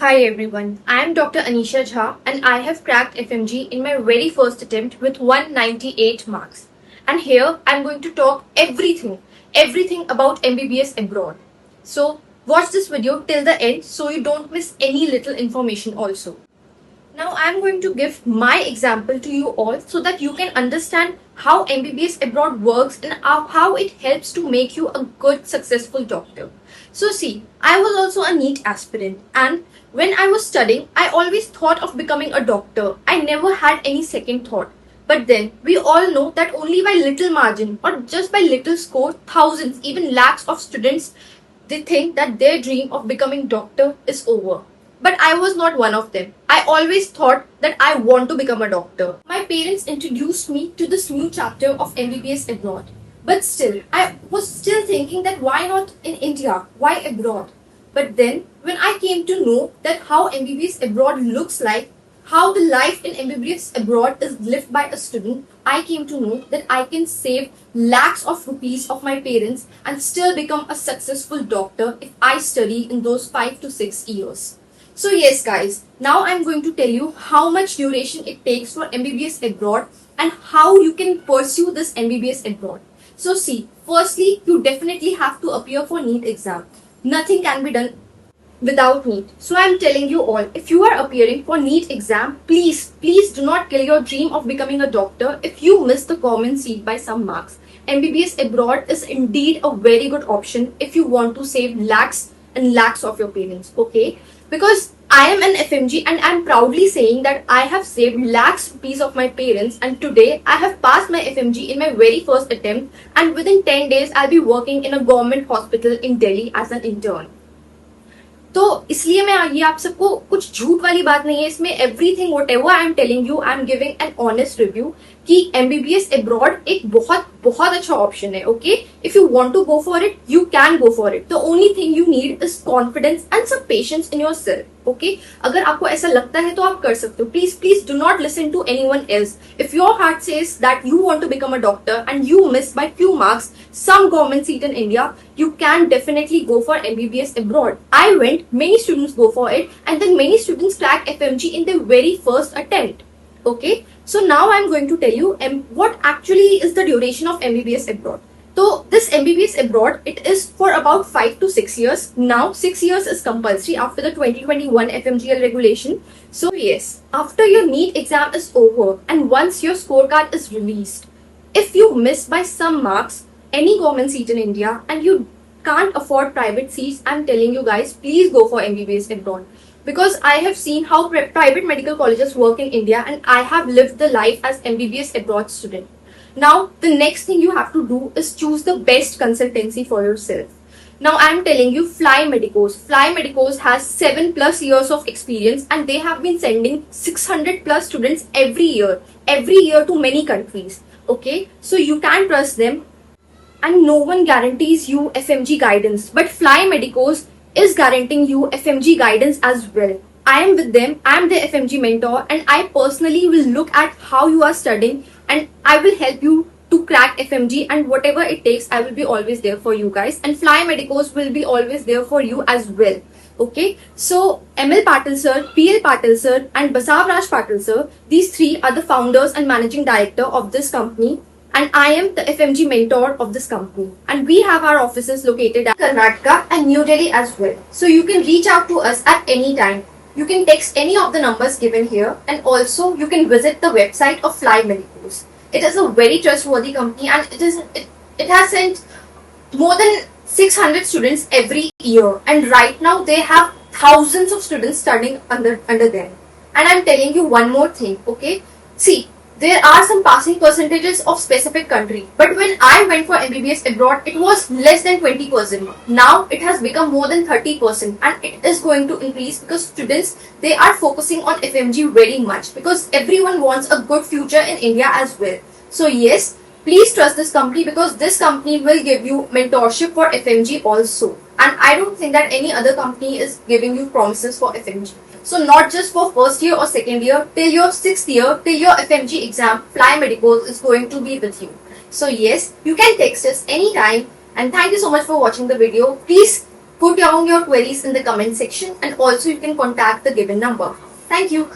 Hi everyone, I am Dr. Anisha Jha and I have cracked FMG in my very first attempt with 198 marks. And here I am going to talk everything about MBBS abroad. So watch this video till the end so you don't miss any little information also. Now I am going to give my example to you all so that you can understand how MBBS abroad works and how it helps to make you a good successful doctor. So see, I was also a NEET aspirant and when I was studying, I always thought of becoming a doctor. I never had any second thought. But then we all know that only by little margin or just by little score, thousands, even lakhs of students, they think that their dream of becoming doctor is over. But I was not one of them. I always thought that I want to become a doctor. My parents introduced me to this new chapter of MBBS abroad. But still, I was still thinking that why not in India? Why abroad? But then, when I came to know that how MBBS abroad looks like, how the life in MBBS abroad is lived by a student, I came to know that I can save lakhs of rupees of my parents and still become a successful doctor if I study in those 5 to 6 years. So yes guys, now I'm going to tell you how much duration it takes for MBBS abroad and how you can pursue this MBBS abroad. So see, firstly, you definitely have to appear for NEET exam. Nothing can be done without NEET. So I'm telling you all, if you are appearing for NEET exam, please do not kill your dream of becoming a doctor if you miss the government seat by some marks. MBBS abroad is indeed a very good option if you want to save lakhs and lakhs of your parents, okay? Because I am an FMG and I'm proudly saying that I have saved lakhs rupees of my parents and today I have passed my FMG in my very first attempt and within 10 days I'll be working in a government hospital in Delhi as an intern. तो इसलिए मैं ये आप सबको कुछ झूठ वाली बात नहीं है इसमें everything whatever I am telling you I am giving an honest review कि एमबीबीएस अब्रॉड एक बहुत अच्छा ऑप्शन है okay if you want to go for it you can go for it the only thing you need is confidence and some patience in yourself okay अगर आपको ऐसा लगता है तो आप कर सकते हो please do not listen to anyone else if your heart says that you want to become a doctor and you miss by few marks some government seat in India, you can definitely go for MBBS abroad. I went, many students go for it, and then many students crack FMG in their very first attempt. Okay, so now I'm going to tell you what actually is the duration of MBBS abroad. So this MBBS abroad, it is for about 5 to 6 years. Now 6 years is compulsory after the 2021 FMGL regulation. So yes, after your NEET exam is over and once your scorecard is released, if you miss by some marks, any government seat in India and you can't afford private seats, I'm telling you guys, please go for MBBS abroad. Because I have seen how private medical colleges work in India and I have lived the life as MBBS abroad student. Now, the next thing you have to do is choose the best consultancy for yourself. Now, I'm telling you, Fly Medicos. Fly Medicos has 7+ years of experience and they have been sending 600+ students every year to many countries. Okay, so you can trust them. And no one guarantees you FMG guidance, but Fly Medicos is guaranteeing you FMG guidance as well. I am with them, I am the FMG mentor and I personally will look at how you are studying and I will help you to crack FMG and whatever it takes, I will be always there for you guys and Fly Medicos will be always there for you as well. Okay, so ML Patil sir, PL Patil sir and Basav Raj Patil sir, these three are the founders and managing director of this company. And I am the FMG mentor of this company. And we have our offices located at Karnataka and New Delhi as well. So you can reach out to us at any time. You can text any of the numbers given here. And also you can visit the website of Fly Medicos. It is a very trustworthy company and it has sent more than 600 students every year. And right now they have thousands of students studying under them. And I'm telling you one more thing, okay? See, there are some passing percentages of specific country. But when I went for MBBS abroad, it was less than 20%. Now it has become more than 30% and it is going to increase because students, they are focusing on FMG very much because everyone wants a good future in India as well. So yes, please trust this company because this company will give you mentorship for FMG also. And I don't think that any other company is giving you promises for FMG. So not just for first year or second year, till your 6th year, till your FMG exam, Fly Medicos is going to be with you. So yes, you can text us anytime and thank you so much for watching the video. Please Put down your queries in the comment section and also you can contact the given number. Thank you.